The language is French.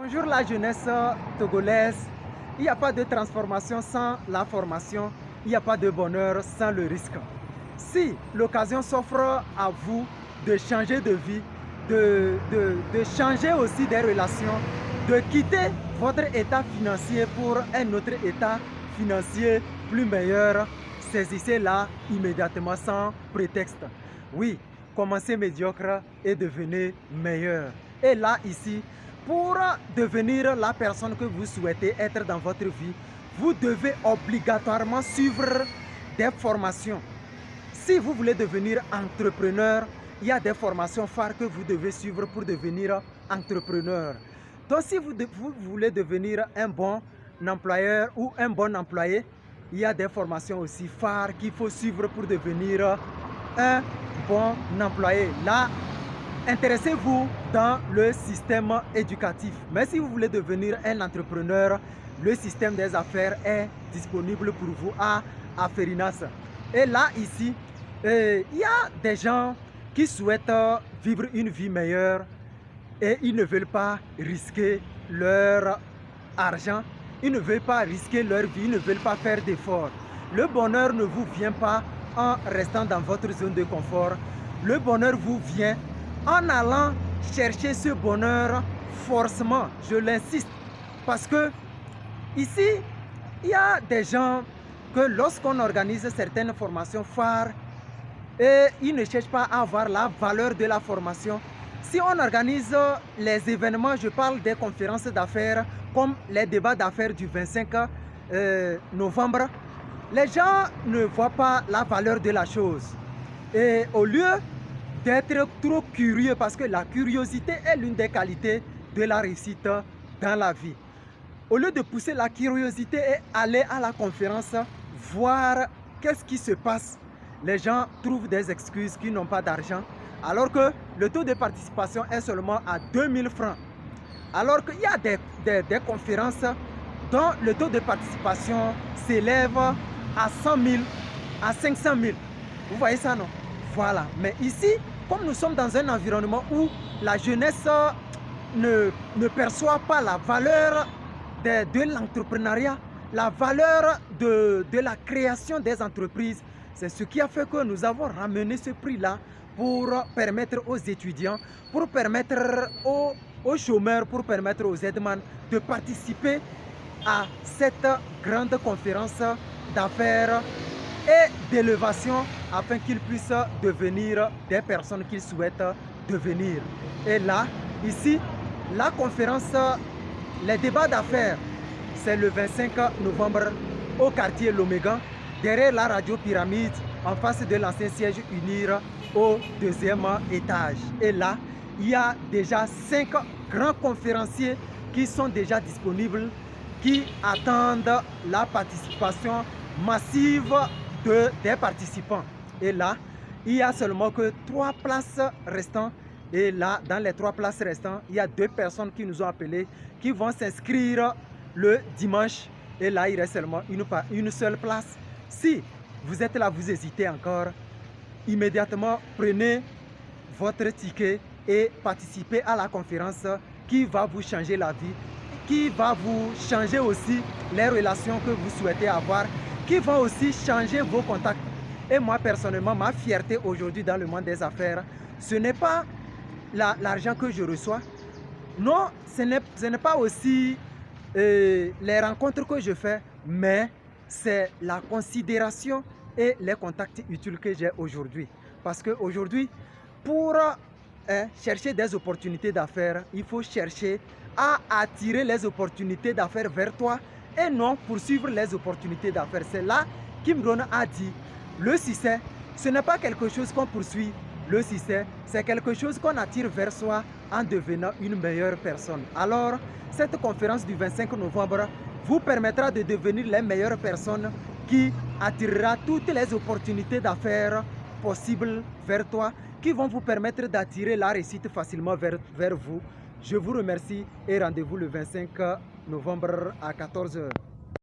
Bonjour la jeunesse togolaise. Il n'y a pas de transformation sans la formation. Il n'y a pas de bonheur sans le risque. Si l'occasion s'offre à vous de changer de vie, de changer aussi des relations, de quitter votre état financier pour un autre état financier plus meilleur, saisissez-la immédiatement sans prétexte. Oui, commencez médiocre et devenez meilleur. Et là, ici, pour devenir la personne que vous souhaitez être dans votre vie, vous devez obligatoirement suivre des formations. Si vous voulez devenir entrepreneur, il y a des formations phares que vous devez suivre pour devenir entrepreneur. Donc si vous voulez devenir un bon employeur ou un bon employé, il y a des formations aussi phares qu'il faut suivre pour devenir un bon employé. Là, intéressez-vous dans le système éducatif. Mais si vous voulez devenir un entrepreneur, le système des affaires est disponible pour vous à Ferinas. Et là, ici, il y a des gens qui souhaitent vivre une vie meilleure et ils ne veulent pas risquer leur argent, ils ne veulent pas risquer leur vie, ils ne veulent pas faire d'efforts. Le bonheur ne vous vient pas en restant dans votre zone de confort. Le bonheur vous vient en allant chercher ce bonheur forcément, je l'insiste. Parce que ici, il y a des gens que lorsqu'on organise certaines formations phares, et ils ne cherchent pas à avoir la valeur de la formation. Si on organise les événements, je parle des conférences d'affaires, comme les débats d'affaires du 25 novembre, les gens ne voient pas la valeur de la chose. Et au lieu d'être trop curieux, parce que la curiosité est l'une des qualités de la réussite dans la vie. Au lieu de pousser la curiosité et aller à la conférence, voir qu'est-ce qui se passe, les gens trouvent des excuses qui n'ont pas d'argent, alors que le taux de participation est seulement à 2000 francs. Alors qu'il y a des conférences dont le taux de participation s'élève à 100 000, à 500 000. Vous voyez ça, non? Voilà. Mais ici, comme nous sommes dans un environnement où la jeunesse ne perçoit pas la valeur de l'entrepreneuriat, la valeur de la création des entreprises, c'est ce qui a fait que nous avons ramené ce prix-là pour permettre aux étudiants, pour permettre aux chômeurs, pour permettre aux aidemans de participer à cette grande conférence d'affaires et d'élévation afin qu'ils puissent devenir des personnes qu'ils souhaitent devenir. Et là, ici, la conférence, les débats d'affaires, c'est le 25 novembre au quartier L'Oméga, derrière la radio Pyramide, en face de l'ancien siège UNIR au 2e étage. Et là, il y a déjà 5 grands conférenciers qui sont déjà disponibles, qui attendent la participation massive des participants. Et là, il y a seulement que 3 places restantes. Et là, dans les 3 places restantes, il y a 2 personnes qui nous ont appelés, qui vont s'inscrire le dimanche. Et là, il reste seulement une seule place. Si vous êtes là, vous hésitez encore, immédiatement prenez votre ticket et participez à la conférence qui va vous changer la vie, qui va vous changer aussi les relations que vous souhaitez avoir, qui vont aussi changer vos contacts. Et moi, personnellement, ma fierté aujourd'hui dans le monde des affaires, ce n'est pas l'argent que je reçois. Non, ce n'est pas aussi les rencontres que je fais, mais c'est la considération et les contacts utiles que j'ai aujourd'hui. Parce qu'aujourd'hui, pour chercher des opportunités d'affaires, il faut chercher à attirer les opportunités d'affaires vers toi et non poursuivre les opportunités d'affaires. C'est là Kim Ron a dit, le succès, ce n'est pas quelque chose qu'on poursuit. Le succès, c'est quelque chose qu'on attire vers soi en devenant une meilleure personne. Alors, cette conférence du 25 novembre vous permettra de devenir les meilleures personnes qui attirera toutes les opportunités d'affaires possibles vers toi, qui vont vous permettre d'attirer la réussite facilement vers vous. Je vous remercie et rendez-vous le 25 novembre à 14 h.